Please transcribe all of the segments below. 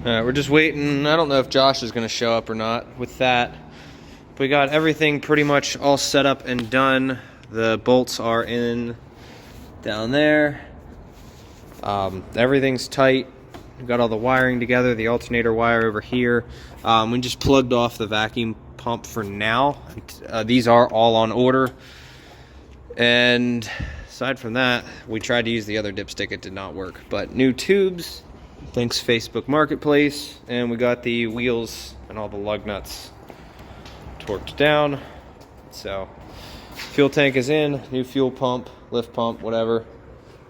We're just waiting. I don't know if Josh is going to show up or not with that. We got everything pretty much all set up and done. The bolts are in down there. Everything's tight. We've got all the wiring together, the alternator wire over here. We just plugged off the vacuum pump for now. These are all on order. And aside from that, we tried to use the other dipstick. It did not work. But new tubes, thanks Facebook Marketplace. And we got the wheels and all the lug nuts torqued down. So fuel tank is in, new fuel pump, lift pump, whatever.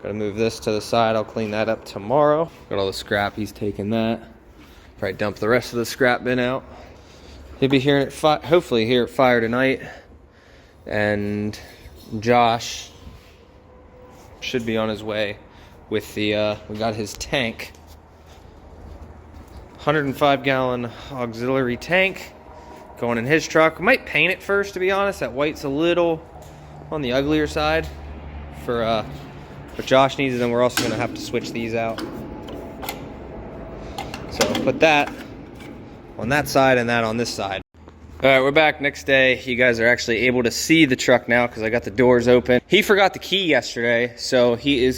Gotta move this to the side. I'll clean that up tomorrow. Got all the scrap, he's taking that. Probably dump the rest of the scrap bin out. He'll be here at hopefully here at fire tonight. And Josh should be on his way with the we got his tank, 105 gallon auxiliary tank going in his truck. We might paint it first, to be honest. That white's a little on the uglier side for Josh needs it. Then we're also going to have to switch these out. So put that on that side and that on this side. All right, we're back next day. You guys are actually able to see the truck now because I got the doors open. He forgot the key yesterday, so he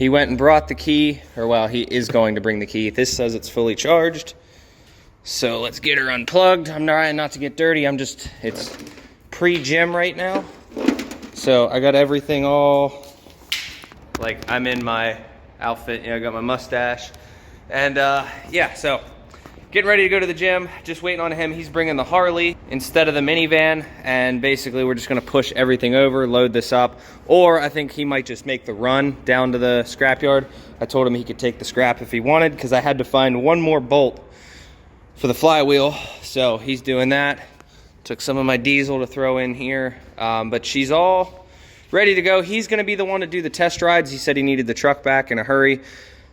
went and brought the key, or well, he is going to bring the key. This says it's fully charged. So let's get her unplugged. I'm trying not to get dirty. It's pre-gym right now. So I got everything all, like I'm in my outfit, you know, I got my mustache. And yeah, so getting ready to go to the gym, just waiting on him. He's bringing the Harley instead of the minivan. And basically we're just gonna push everything over, load this up. Or I think he might just make the run down to the scrapyard. I told him he could take the scrap if he wanted because I had to find one more bolt for the flywheel, so he's doing that. Took some of my diesel to throw in here, but she's all ready to go. He's gonna be the one to do the test rides. He said he needed the truck back in a hurry.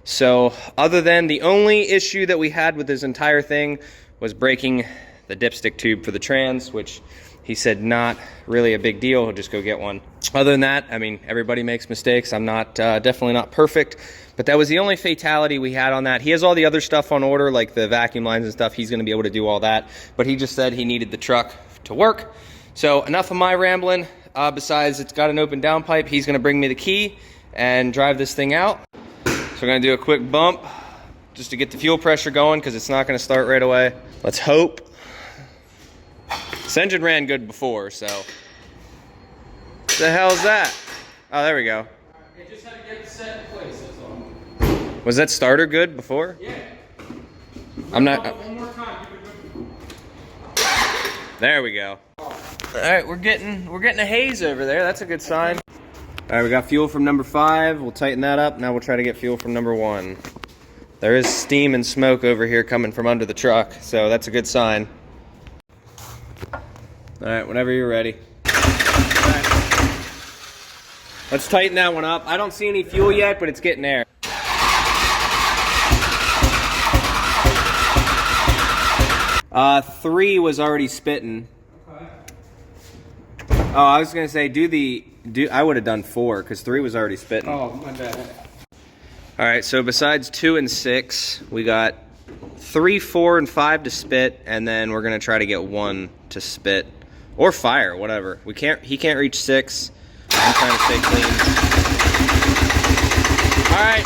So other than the only issue that we had with this entire thing was breaking the dipstick tube for the trans, which he said not really a big deal, he'll just go get one. Other than that, I mean, everybody makes mistakes. I'm not, definitely not perfect, but that was the only fatality we had on that. He has all the other stuff on order, like the vacuum lines and stuff. He's gonna be able to do all that, but he just said he needed the truck to work. So enough of my rambling. Besides, it's got an open downpipe. He's gonna bring me the key and drive this thing out. So we're gonna do a quick bump just to get the fuel pressure going because it's not gonna start right away. Let's hope. This engine ran good before, so. What the hell is that? Oh, there we go. It just had to get set in place, that's all. Was that starter good before? Yeah. I'm not. One more time. There we go. All right, we're getting a haze over there. That's a good sign. All right, we got fuel from number 5. We'll tighten that up. Now we'll try to get fuel from number 1. There is steam and smoke over here coming from under the truck, so that's a good sign. All right, whenever you're ready. All right. Let's tighten that one up. I don't see any fuel yet, but it's getting there. 3 was already spitting. Okay. Oh, I was gonna say I would have done 4 because 3 was already spitting. Oh, my bad. All right, so besides 2 and 6, we got 3, 4, and 5 to spit, and then we're gonna try to get 1 to spit or fire, whatever. He can't reach 6. I'm trying to stay clean. All right,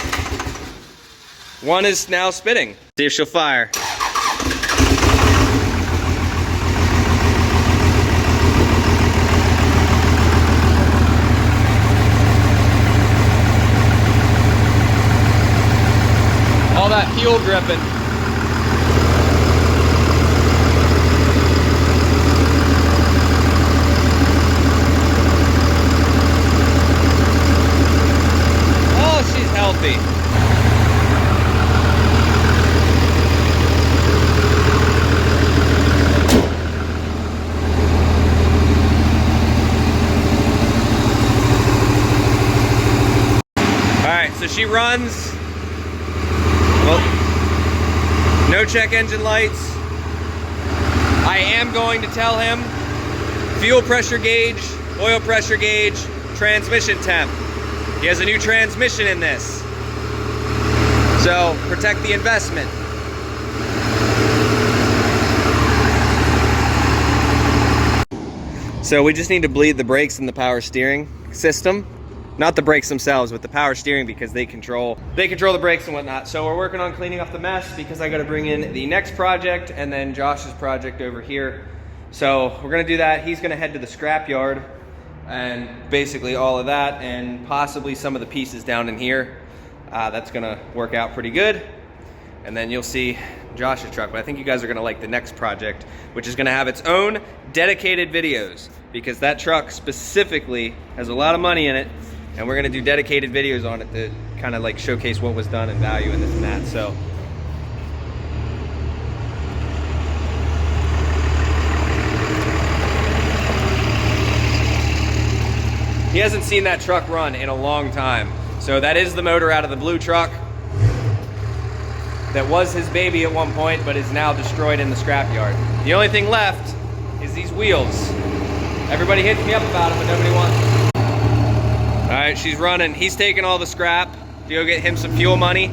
1 is now spitting. See if she'll fire. All that fuel dripping. Oh, she's healthy. All right, so she runs. Well, no check engine lights. I am going to tell him fuel pressure gauge, oil pressure gauge, transmission temp. He has a new transmission in this. So protect the investment. So we just need to bleed the brakes and the power steering system. Not the brakes themselves, but the power steering, because they control the brakes and whatnot. So we're working on cleaning up the mess because I got to bring in the next project and then Josh's project over here. So we're gonna do that. He's gonna head to the scrap yard and basically all of that, and possibly some of the pieces down in here. That's gonna work out pretty good. And then you'll see Josh's truck. But I think you guys are gonna like the next project, which is gonna have its own dedicated videos, because that truck specifically has a lot of money in it, and we're gonna do dedicated videos on it to kind of like showcase what was done and value and this and that. So he hasn't seen that truck run in a long time. So that is the motor out of the blue truck. That was his baby at one point, but is now destroyed in the scrapyard. The only thing left is these wheels. Everybody hits me up about them, but nobody wants them. All right, she's running. He's taking all the scrap to go get him some fuel money.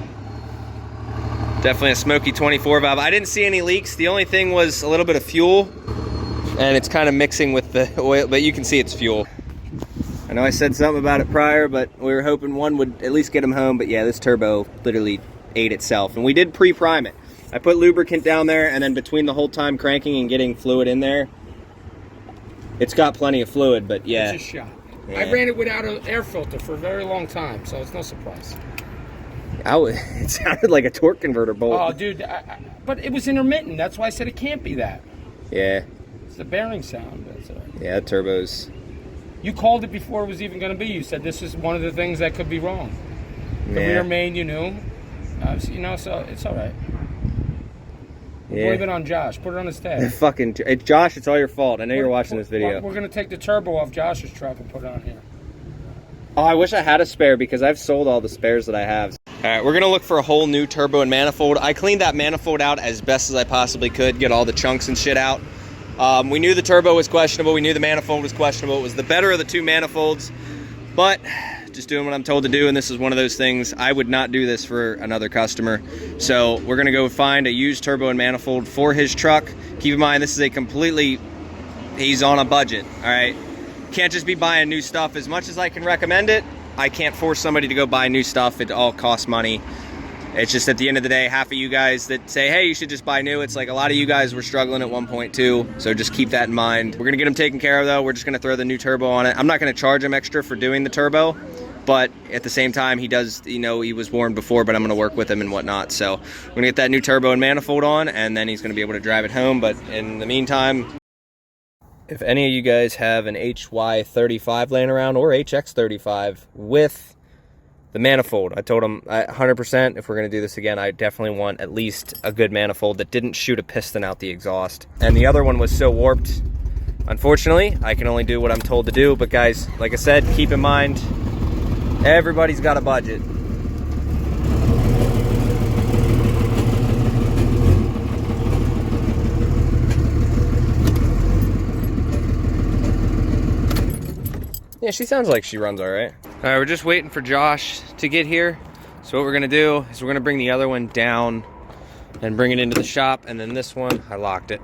Definitely a smoky 24 valve. I didn't see any leaks. The only thing was a little bit of fuel, and it's kind of mixing with the oil, but you can see it's fuel. I know I said something about it prior, but we were hoping one would at least get him home. But yeah, this turbo literally ate itself. And we did pre-prime it. I put lubricant down there, and then between the whole time cranking and getting fluid in there, it's got plenty of fluid, but yeah. It's a shot. Yeah. I ran it without an air filter for a very long time, so it's no surprise. It sounded like a torque converter bolt. Oh, dude, but it was intermittent. That's why I said it can't be that. Yeah. It's the bearing sound. That's all right. Yeah, turbos. You called it before it was even going to be. You said this is one of the things that could be wrong. The rear main, you knew. So it's all right. Yeah. Blame it on Josh. Put it on his tab. It's Josh, it's all your fault. I know you're watching this video. We're going to take the turbo off Josh's truck and put it on here. Oh, I wish I had a spare, because I've sold all the spares that I have. All right, we're gonna look for a whole new turbo and manifold. I cleaned that manifold out as best as I possibly could, get all the chunks and shit out. We knew the turbo was questionable. We knew the manifold was questionable. It was the better of the two manifolds, but just doing what I'm told to do, and this is one of those things. I would not do this for another customer. So we're gonna go find a used turbo and manifold for his truck. Keep in mind, this is he's on a budget, all right? Can't just be buying new stuff. As much as I can recommend it, I can't force somebody to go buy new stuff. It all costs money. It's just at the end of the day, half of you guys that say, hey, you should just buy new, it's like a lot of you guys were struggling at one point too, so just keep that in mind. We're gonna get him taken care of though. We're just gonna throw the new turbo on it. I'm not gonna charge him extra for doing the turbo, but at the same time, he does, he was warned before, but I'm gonna work with him and whatnot. So we're gonna get that new turbo and manifold on, and then he's gonna be able to drive it home. But in the meantime, if any of you guys have an HY35 laying around or HX35 with the manifold, I told him 100% if we're going to do this again, I definitely want at least a good manifold that didn't shoot a piston out the exhaust. And the other one was so warped, unfortunately, I can only do what I'm told to do. But guys, like I said, keep in mind, everybody's got a budget. Yeah, she sounds like she runs all right. All right, we're just waiting for Josh to get here. So what we're gonna do is we're gonna bring the other one down and bring it into the shop. And then this one, I locked it.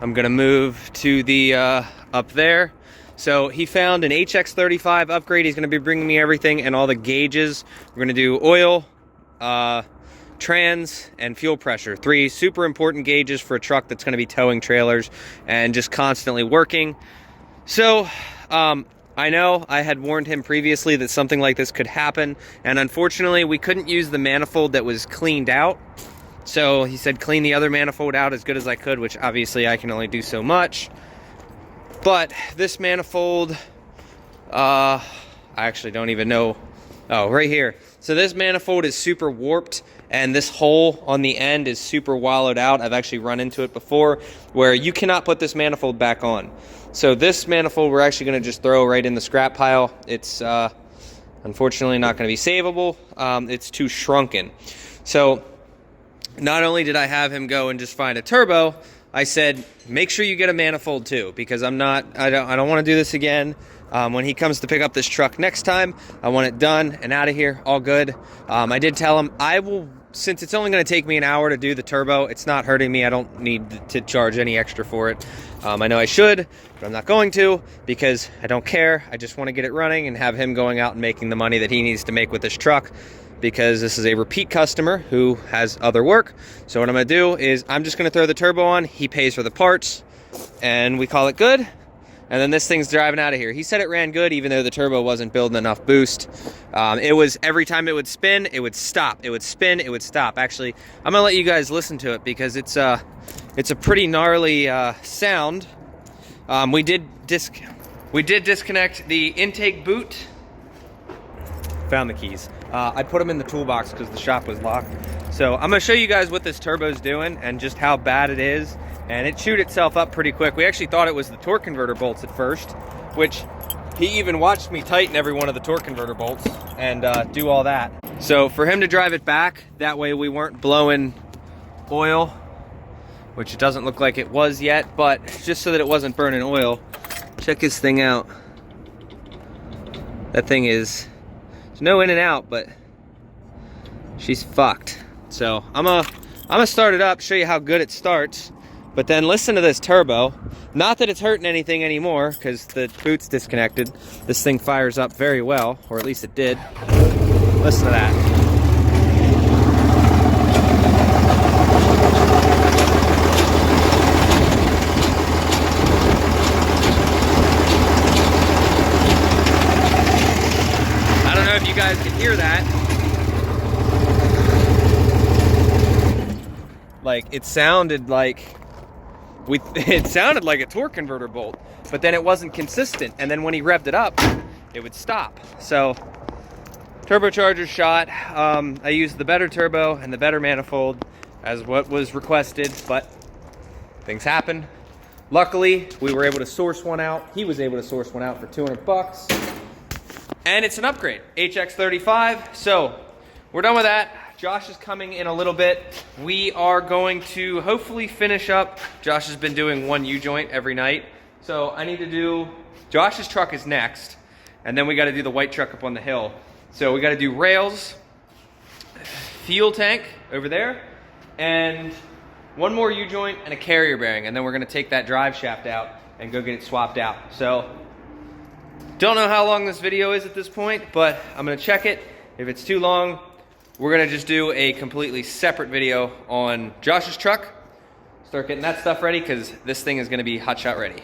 I'm gonna move to the up there. So he found an HX35 upgrade. He's gonna be bringing me everything and all the gauges. We're gonna do oil, trans, and fuel pressure. 3 super important gauges for a truck that's gonna be towing trailers and just constantly working. So, I know I had warned him previously that something like this could happen, and unfortunately we couldn't use the manifold that was cleaned out. So he said clean the other manifold out as good as I could, which obviously I can only do so much. But this manifold, I actually don't even know. Oh, right here. So this manifold is super warped, and this hole on the end is super wallowed out. I've actually run into it before, where you cannot put this manifold back on. So this manifold we're actually going to just throw right in the scrap pile. It's unfortunately not going to be savable. It's too shrunken. So not only did I have him go and just find a turbo, I said make sure you get a manifold too, because I don't want to do this again. When he comes to pick up this truck next time, I want it done and out of here, all good. I did tell him I will since it's only going to take me an hour to do the turbo, it's not hurting me. I don't need to charge any extra for it. I know I should, but I'm not going to because I don't care. I just want to get it running and have him going out and making the money that he needs to make with this truck, because this is a repeat customer who has other work. So what I'm going to do is I'm just going to throw the turbo on. He pays for the parts and we call it good. And then this thing's driving out of here. He said it ran good, even though the turbo wasn't building enough boost. It was, every time it would spin, it would stop. It would spin, it would stop. Actually, I'm gonna let you guys listen to it because it's a pretty gnarly sound. We did disconnect the intake boot. Found the keys. I put them in the toolbox because the shop was locked. So I'm gonna show you guys what this turbo's doing and just how bad it is. And it chewed itself up pretty quick. We actually thought it was the torque converter bolts at first, which he even watched me tighten every one of the torque converter bolts and do all that. So for him to drive it back, that way we weren't blowing oil, which it doesn't look like it was yet, but just so that it wasn't burning oil, check this thing out. That thing is, there's no in and out, but she's fucked. So I'm gonna start it up, show you how good it starts. But then listen to this turbo. Not that it's hurting anything anymore because the boot's disconnected. This thing fires up very well, or at least it did. Listen to that. I don't know if you guys can hear that. Like, it sounded like a torque converter bolt, but then it wasn't consistent, and then when he revved it up, it would stop. So turbocharger shot. I used the better turbo and the better manifold as what was requested, but things happen. Luckily, we were able to source one out. He was able to source one out for 200 bucks, and it's an upgrade, HX35. So we're done with that. Josh is coming in a little bit. We are going to hopefully finish up. Josh has been doing one U-joint every night. So I need to do, Josh's truck is next. And then we gotta do the white truck up on the hill. So we gotta do rails, fuel tank over there, and one more U-joint and a carrier bearing. And then we're gonna take that drive shaft out and go get it swapped out. So don't know how long this video is at this point, but I'm gonna check it. If it's too long, we're gonna just do a completely separate video on Josh's truck. Start getting that stuff ready because this thing is gonna be Hotshot ready.